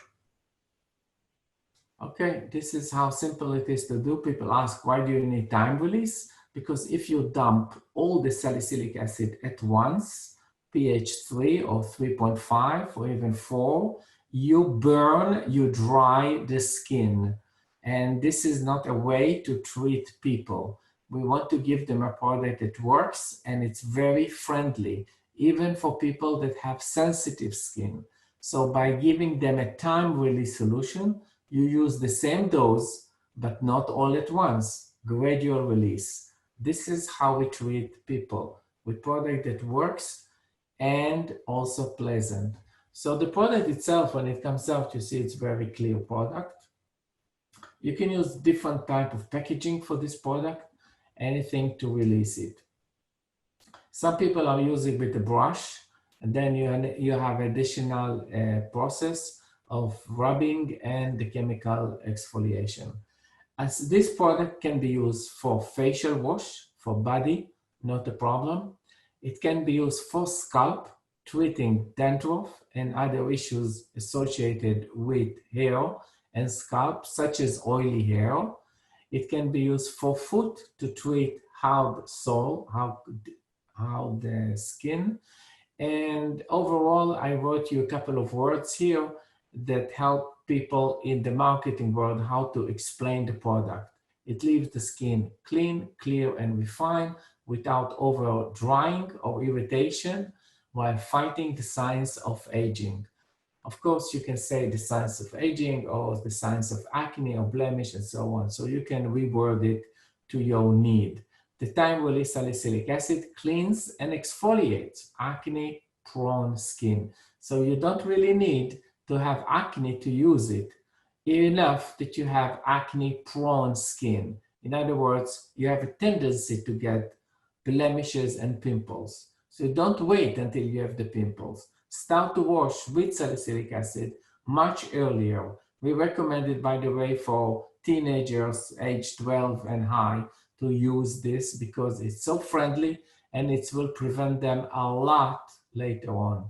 Okay, this is how simple it is to do. People ask, why do you need time release? Because if you dump all the salicylic acid at once, pH 3 or 3.5 or even 4, you burn, you dry the skin. And this is not a way to treat people. We want to give them a product that works and it's very friendly, even for people that have sensitive skin. So by giving them a time release solution, you use the same dose, but not all at once, gradual release. This is how we treat people with product that works and also pleasant. So the product itself, when it comes out, you see it's very clear product. You can use different type of packaging for this product, anything to release it. Some people are using with a brush, and then you have additional process of rubbing and the chemical exfoliation. As this product can be used for facial wash, for body, not a problem. It can be used for scalp treating dandruff and other issues associated with hair and scalp, such as oily hair. It can be used for foot to treat hard sore, how the skin. And overall, I wrote you a couple of words here that help people in the marketing world how to explain the product. It leaves the skin clean, clear, and refined without over drying or irritation while fighting the signs of aging. Of course, you can say the signs of aging or the signs of acne or blemish and so on. So you can reword it to your need. The time-release salicylic acid cleans and exfoliates acne-prone skin. So you don't really need to have acne to use it. Enough that you have acne-prone skin. In other words, you have a tendency to get blemishes and pimples. So don't wait until you have the pimples. Start to wash with salicylic acid much earlier. We recommend it, by the way, for teenagers age 12 and high to use this because it's so friendly and it will prevent them a lot later on.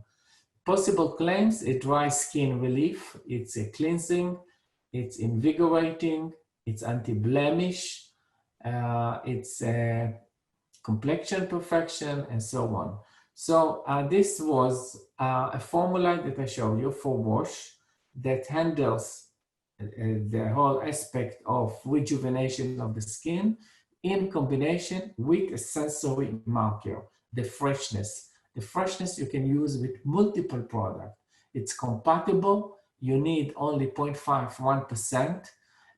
Possible claims: a dry skin relief, it's a cleansing, it's invigorating, it's anti-blemish, it's a complexion perfection, and so on. So this was a formula that I showed you for wash that handles the whole aspect of rejuvenation of the skin in combination with a sensory marker, the freshness. The freshness you can use with multiple products. It's compatible. You need only 0.51%.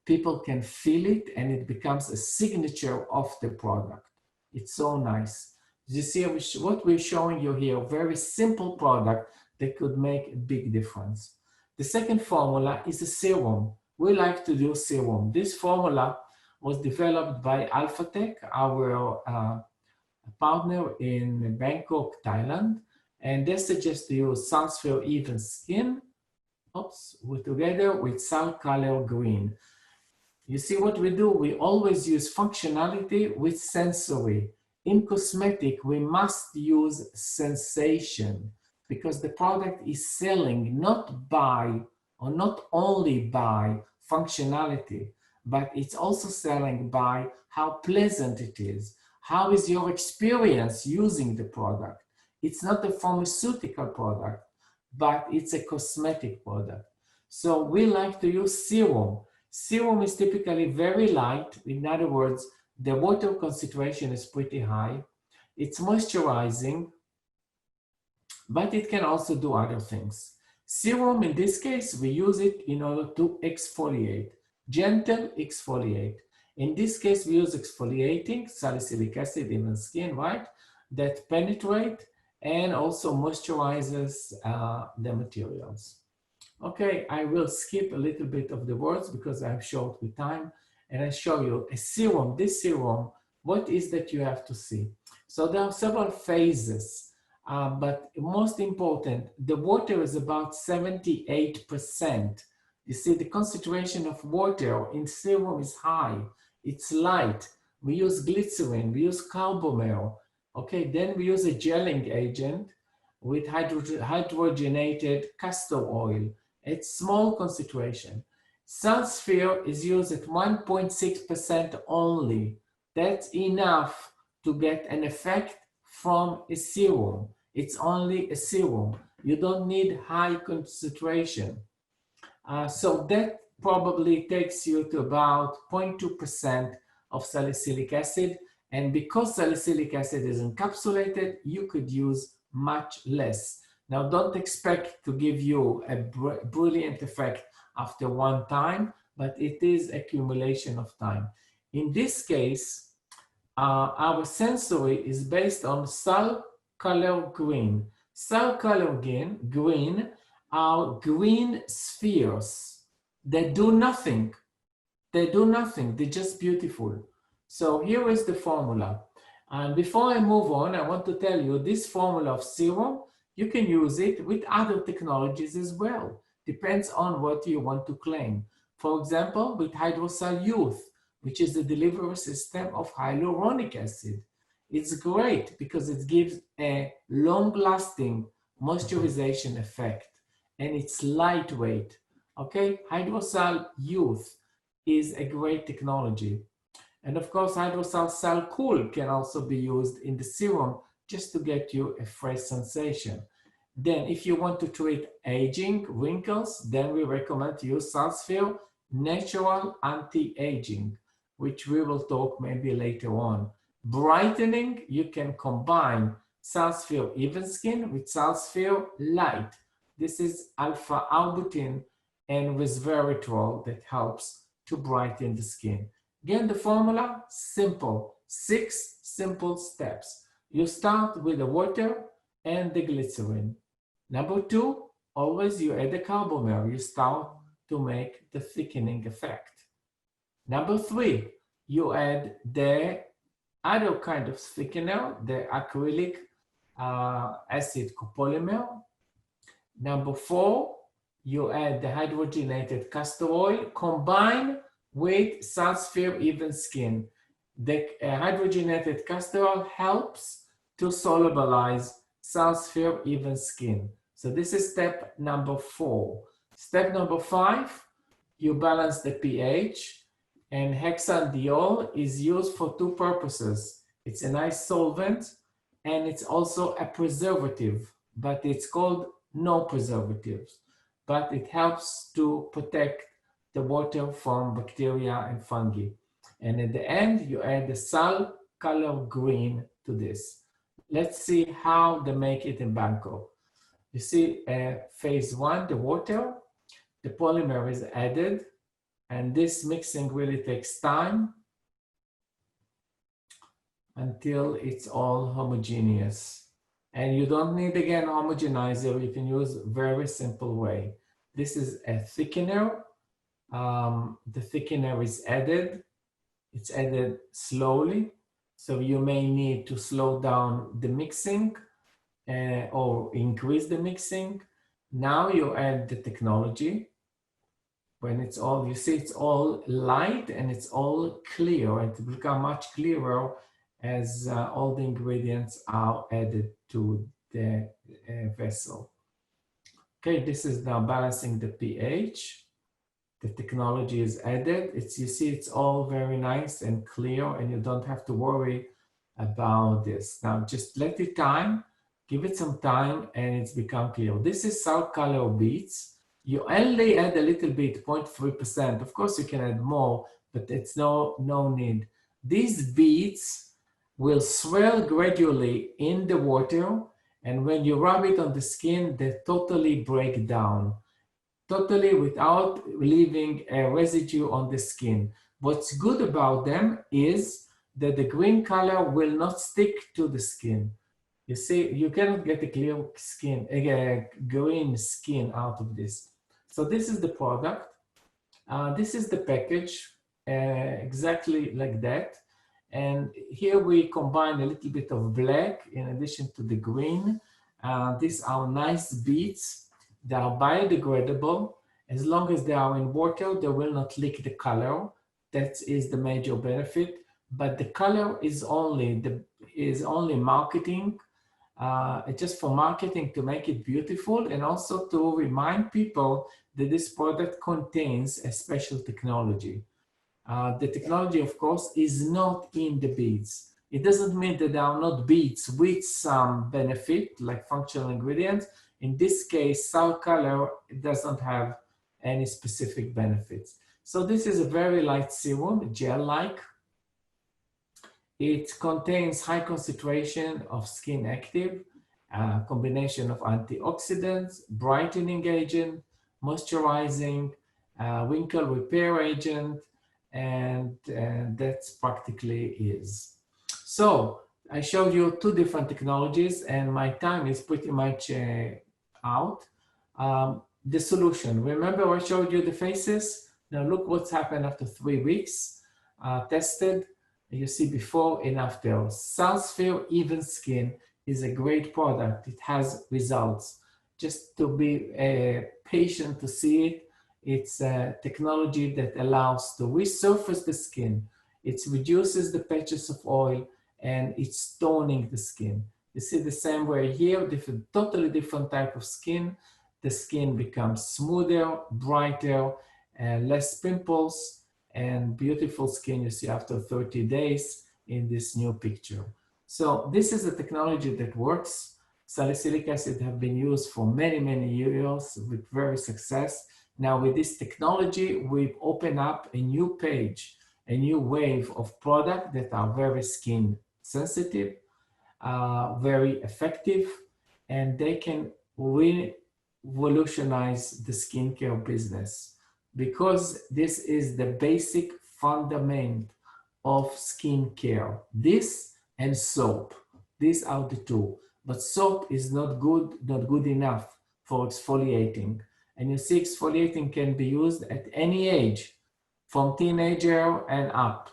People can feel it and it becomes a signature of the product. It's so nice. You see what we're showing you here, a very simple product that could make a big difference. The second formula is a serum. We like to do serum. This formula was developed by Alphatech, our partner in Bangkok, Thailand, and they suggest to use SalSphere Even Skin together with Sal Color Green. You see what we do? We always use functionality with sensory. In cosmetic, we must use sensation because the product is selling not by or not only by functionality, but it's also selling by how pleasant it is. How is your experience using the product? It's not a pharmaceutical product, but it's a cosmetic product. So we like to use serum. Serum is typically very light. In other words, the water concentration is pretty high. It's moisturizing, but it can also do other things. Serum, in this case, we use it in order to exfoliate, gentle exfoliate. In this case, we use exfoliating salicylic acid in the skin, right? That penetrate and also moisturizes the materials. Okay, I will skip a little bit of the words because I'm short with time, and I show you a serum. This serum, what is that you have to see? So there are several phases, but most important, the water is about 78%. You see, the concentration of water in serum is high. It's light. We use glycerin, we use carbomer. Okay, then we use a gelling agent with hydrogenated castor oil. It's small concentration. SalSphere is used at 1.6% only. That's enough to get an effect from a serum. It's only a serum. You don't need high concentration. So that probably takes you to about 0.2% of salicylic acid. And because salicylic acid is encapsulated, you could use much less. Now, don't expect to give you a brilliant effect after one time, but it is accumulation of time. In this case, our sensory is based on Sal Color Green. Sal Color Green are green spheres. They do nothing. They do nothing. They're just beautiful. So here is the formula. And before I move on, I want to tell you this formula of serum, you can use it with other technologies as well. Depends on what you want to claim. For example, with Hydroxy Youth, which is the delivery system of hyaluronic acid. It's great because it gives a long-lasting moisturization effect, and it's lightweight. Okay, Hydrosal Youth is a great technology. And of course, Hydrosal Sal Cool can also be used in the serum just to get you a fresh sensation. Then if you want to treat aging, wrinkles, then we recommend to use SalSphere Natural Anti-Aging, which we will talk maybe later on. Brightening, you can combine SalSphere Even Skin with SalSphere Light. This is alpha-arbutin and resveratrol that helps to brighten the skin. Again, the formula, simple, 6 simple steps. You start with the water and the glycerin. Number 2, always you add the carbomer. You start to make the thickening effect. Number 3, you add the other kind of thickener, the acrylic acid copolymer. Number 4, you add the hydrogenated castor oil combined with SalSphere Even Skin. The hydrogenated castor oil helps to solubilize SalSphere Even Skin. So this is step number 4. Step number 5, you balance the pH, and hexandiol is used for 2 purposes. It's a nice solvent, and it's also a preservative, but it's called no preservatives. But it helps to protect the water from bacteria and fungi. And at the end, you add the sal color green to this. Let's see how they make it in Bangkok. You see phase 1, the water, the polymer is added, and this mixing really takes time until it's all homogeneous. And you don't need, again, homogenizer. You can use very simple way. This is a thickener. The thickener is added. It's added slowly. So you may need to slow down the mixing or increase the mixing. Now you add the technology. When it's all, you see it's all light and it's all clear. It will become much clearer as all the ingredients are added to the vessel. Okay, this is now balancing the pH. The technology is added. You see it's all very nice and clear, and you don't have to worry about this. Now just let it time, give it some time, and it's become clear. This is salt color beads. You only add a little bit, 0.3%. Of course, you can add more, but it's no need. These beads will swell gradually in the water, and when you rub it on the skin, they totally break down, totally without leaving a residue on the skin. What's good about them is that the green color will not stick to the skin. You see, you cannot get a clear skin, a green skin out of this. So this is the product. This is the package, exactly like that. And here we combine a little bit of black in addition to the green. These are nice beads. They are biodegradable. As long as they are in water, they will not leak the color. That is the major benefit. But the color is only marketing. It's just for marketing to make it beautiful, and also to remind people that this product contains a special technology. The technology, of course, is not in the beads. It doesn't mean that there are not beads with some benefit, like functional ingredients. In this case, salt color doesn't have any specific benefits. So this is a very light serum, gel-like. It contains high concentration of skin active, a combination of antioxidants, brightening agent, moisturizing, wrinkle repair agent, and that's practically is. So I showed you 2 different technologies, and my time is pretty much out. The solution, remember I showed you the faces? Now look what's happened after 3 weeks, tested. You see before and after. SalSphere Even Skin is a great product. It has results. Just to be patient to see it. It's a technology that allows to resurface the skin. It reduces the patches of oil, and it's toning the skin. You see the same way here, totally different type of skin. The skin becomes smoother, brighter, and less pimples, and beautiful skin you see after 30 days in this new picture. So this is a technology that works. Salicylic acid have been used for many, many years with very success. Now with this technology, we've opened up a new page, a new wave of products that are very skin sensitive, very effective, and they can revolutionize the skincare business, because this is the basic fundament of skincare. This and soap, these are the two. But soap is not good enough for exfoliating. And you see, exfoliating can be used at any age, from teenager and up.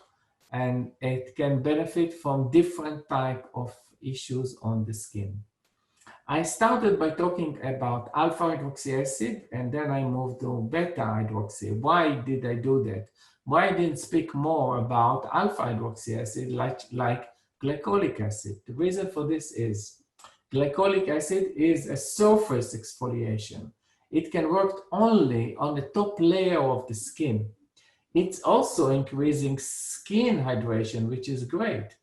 And it can benefit from different type of issues on the skin. I started by talking about alpha hydroxy acid, and then I moved to beta hydroxy. Why did I do that? Why I didn't speak more about alpha hydroxy acid like glycolic acid? The reason for this is glycolic acid is a surface exfoliation. It can work only on the top layer of the skin. It's also increasing skin hydration, which is great.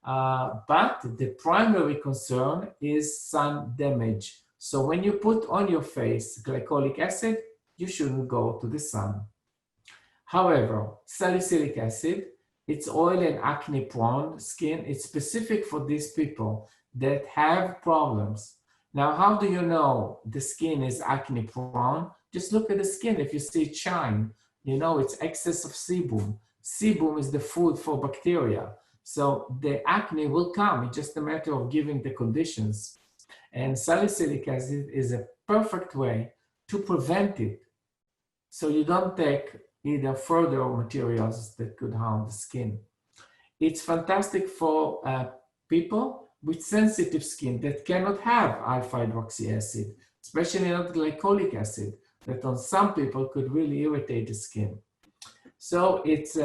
But the primary concern is sun damage. So when you put on your face glycolic acid, you shouldn't go to the sun. However, salicylic acid, it's oil and acne prone skin. It's specific for these people that have problems. Now, how do you know the skin is acne prone? Just look at the skin. If you see it shine, you know it's excess of sebum. Sebum is the food for bacteria. So the acne will come. It's just a matter of giving the conditions. And salicylic acid is a perfect way to prevent it. So you don't take either further materials that could harm the skin. It's fantastic for people with sensitive skin that cannot have alpha hydroxy acid, especially not glycolic acid, that on some people could really irritate the skin. So it's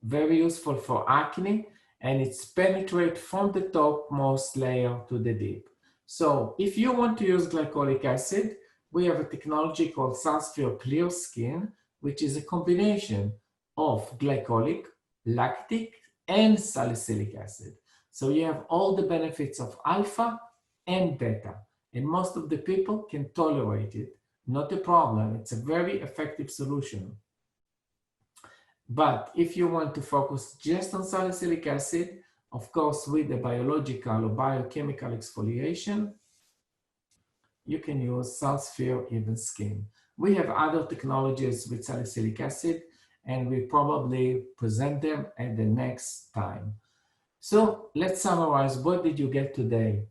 very useful for acne, and it's penetrate from the topmost layer to the deep. So if you want to use glycolic acid, we have a technology called SalSphere Clear Skin, which is a combination of glycolic, lactic, and salicylic acid. So you have all the benefits of alpha and beta, and most of the people can tolerate it. Not a problem. It's a very effective solution. But if you want to focus just on salicylic acid, of course, with the biological or biochemical exfoliation, you can use SalSphere Even Skin. We have other technologies with salicylic acid, and we probably present them at the next time. So let's summarize. What did you get today?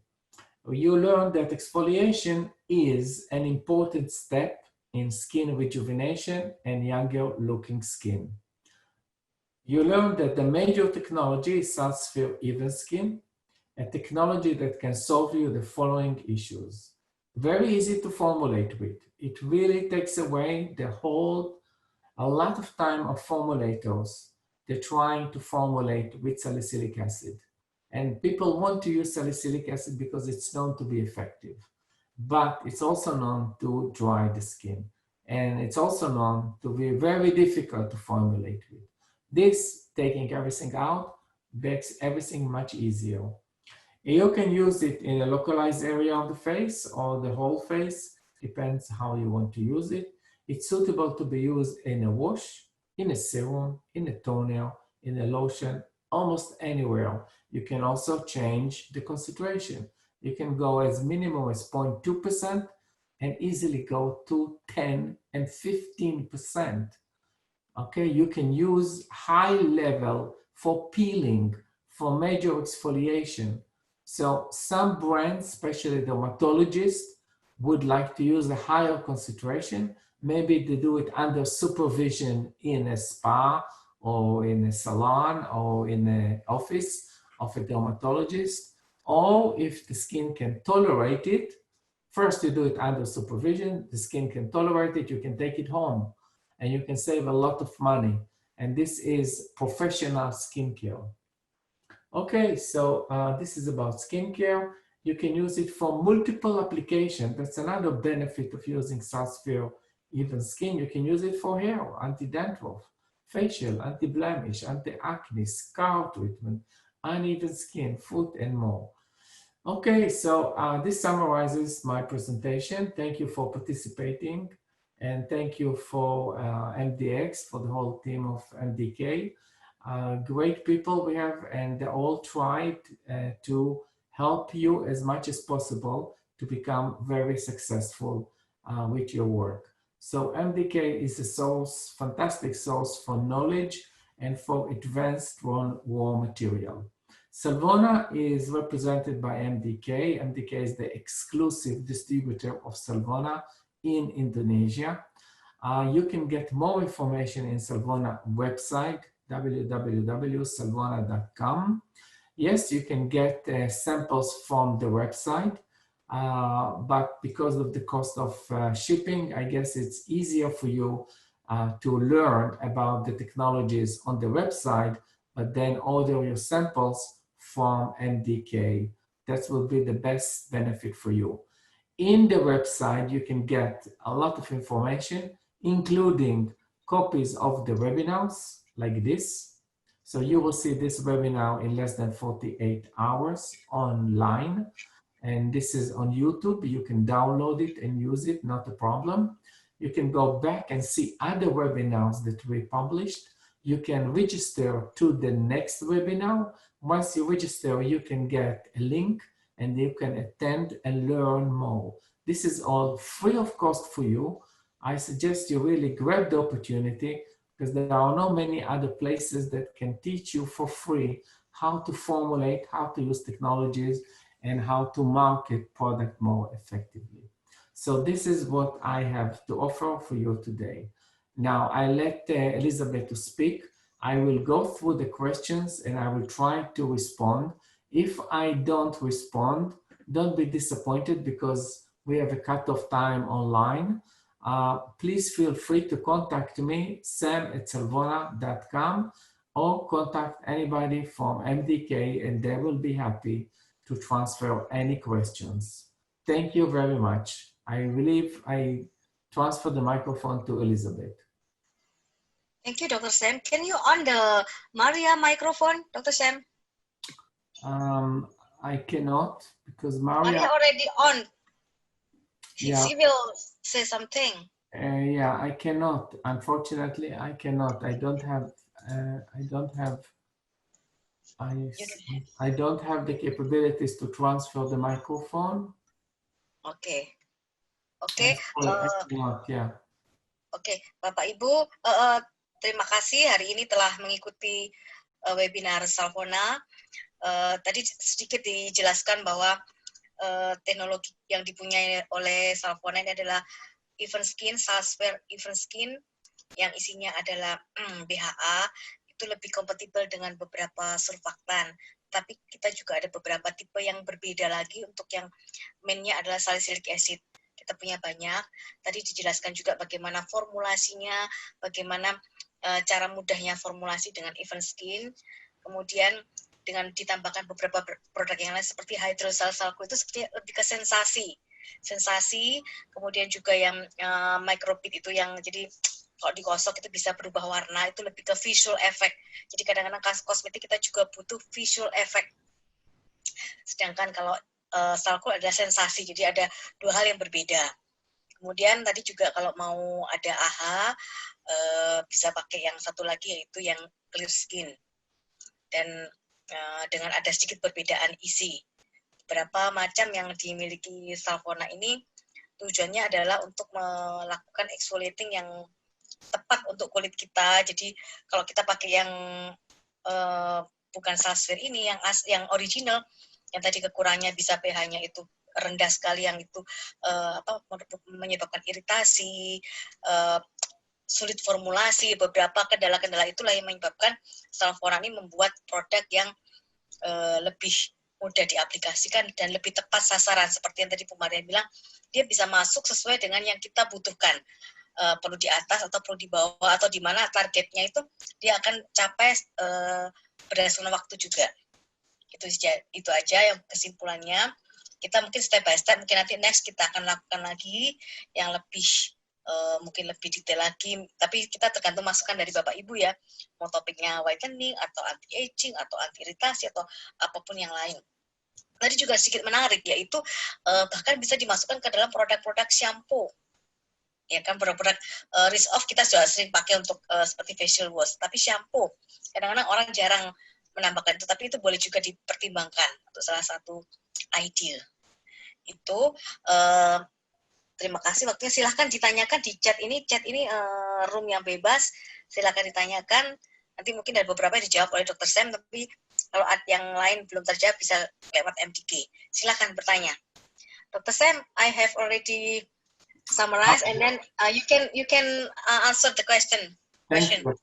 You learned that exfoliation is an important step in skin rejuvenation and younger looking skin. You learned that the major technology is SalSphere Even Skin, a technology that can solve you the following issues. Very easy to formulate with. It really takes away a lot of time of formulators. They're trying to formulate with salicylic acid. And people want to use salicylic acid because it's known to be effective. But it's also known to dry the skin. And it's also known to be very difficult to formulate with. This, taking everything out, makes everything much easier. You can use it in a localized area of the face or the whole face, depends how you want to use it. It's suitable to be used in a wash, in a serum, in a toner, in a lotion, almost anywhere. You can also change the concentration. You can go as minimum as 0.2% and easily go to 10 and 15%. Okay, you can use high level for peeling, for major exfoliation. So some brands, especially dermatologists, would like to use a higher concentration. Maybe they do it under supervision in a spa or in a salon or in an office of a dermatologist. Or if the skin can tolerate it, first you do it under supervision, the skin can tolerate it, you can take it home and you can save a lot of money. And this is professional skincare. Okay, so this is about skincare. You can use it for multiple applications. That's another benefit of using SalSphere Even Skin. You can use it for hair, anti-dandruff, facial, anti-blemish, anti-acne, scar treatment, uneven skin, foot, and more. Okay, so this summarizes my presentation. Thank you for participating, and thank you for MDX, for the whole team of MDK. Great people we have, and they all tried to help you as much as possible to become very successful with your work. So MDK is a source, fantastic source for knowledge and for advanced raw material. Salvona is represented by MDK. MDK is the exclusive distributor of Salvona in Indonesia. You can get more information in Salvona website, www.salvona.com. Yes, you can get samples from the website, but because of the cost of shipping, I guess it's easier for you to learn about the technologies on the website, but then order your samples from MDK. That will be the best benefit for you. In the website, you can get a lot of information, including copies of the webinars like this. So you will see this webinar in less than 48 hours online. And this is on YouTube. You can download it and use it, not a problem. You can go back and see other webinars that we published. You can register to the next webinar. Once you register, you can get a link and you can attend and learn more. This is all free of cost for you. I suggest you really grab the opportunity because there are not many other places that can teach you for free how to formulate, how to use technologies, and how to market product more effectively. So this is what I have to offer for you today. Now I let Elizabeth to speak. I will go through the questions and I will try to respond. If I don't respond, don't be disappointed because we have a cutoff time online. Please feel free to contact me, sam@salvona.com, or contact anybody from MDK and they will be happy to transfer any questions. Thank you very much. I believe I transfer the microphone to Elizabeth. Thank you, Dr. Sam. Can you on the Maria microphone, Dr. Sam? I cannot because Maria already on. She will say something. Yeah, I cannot. Unfortunately, I cannot. I don't have the capabilities to transfer the microphone. Okay. Oke, yeah. Oke, Bapak Ibu, terima kasih hari ini telah mengikuti webinar Salvona. Tadi sedikit dijelaskan bahwa teknologi yang dipunyai oleh Salvona ini adalah Even Skin, SalSphere Even Skin, yang isinya adalah BHA, itu lebih kompatibel dengan beberapa surfaktan. Tapi kita juga ada beberapa tipe yang berbeda lagi untuk yang mainnya adalah salicylic acid. Kita punya banyak. Tadi dijelaskan juga bagaimana formulasinya, bagaimana cara mudahnya formulasi dengan Even Skin. Kemudian dengan ditambahkan beberapa produk yang lain seperti hydroxy itu seperti lebih ke sensasi, kemudian juga yang micropit itu yang jadi kalau digosok itu bisa berubah warna, itu lebih ke visual effect. Jadi kadang-kadang kosmetik kita juga butuh visual effect. Sedangkan kalau Salcool adalah sensasi, jadi ada dua hal yang berbeda. Kemudian tadi juga kalau mau ada AHA, bisa pakai yang satu lagi yaitu yang clear skin. Dan dengan ada sedikit perbedaan isi. Beberapa macam yang dimiliki Salvona ini tujuannya adalah untuk melakukan exfoliating yang tepat untuk kulit kita. Jadi kalau kita pakai yang bukan SalSphere ini, yang original, yang tadi kekurangannya bisa pH-nya itu rendah sekali, yang itu menyebabkan iritasi, sulit formulasi, beberapa kendala-kendala itulah yang menyebabkan Salvona ini membuat produk yang lebih mudah diaplikasikan dan lebih tepat sasaran. Seperti yang tadi Bu Maria bilang, dia bisa masuk sesuai dengan yang kita butuhkan. Perlu di atas atau perlu di bawah atau di mana targetnya itu dia akan capai berdasarkan waktu juga. Itu aja yang kesimpulannya. Kita mungkin step by step, mungkin nanti next kita akan lakukan lagi yang lebih mungkin lebih detail lagi, tapi kita tergantung masukan dari Bapak Ibu ya, mau topiknya whitening atau anti-aging atau anti-iritasi atau apapun yang lain. Tadi juga sedikit menarik, yaitu bahkan bisa dimasukkan ke dalam produk-produk shampoo. Ya kan, produk-produk risk off kita sudah sering pakai untuk seperti facial wash, tapi shampoo kadang-kadang orang jarang menambahkan itu, tapi itu boleh juga dipertimbangkan untuk salah satu ideal. Itu terima kasih waktunya, silahkan ditanyakan di chat ini room yang bebas, silahkan ditanyakan, nanti mungkin ada beberapa yang dijawab oleh Dr. Sam, tapi kalau yang lain belum terjawab bisa lewat MDK, silahkan bertanya. Dr. Sam, I have already summarized, and then you can answer the question. Thank you.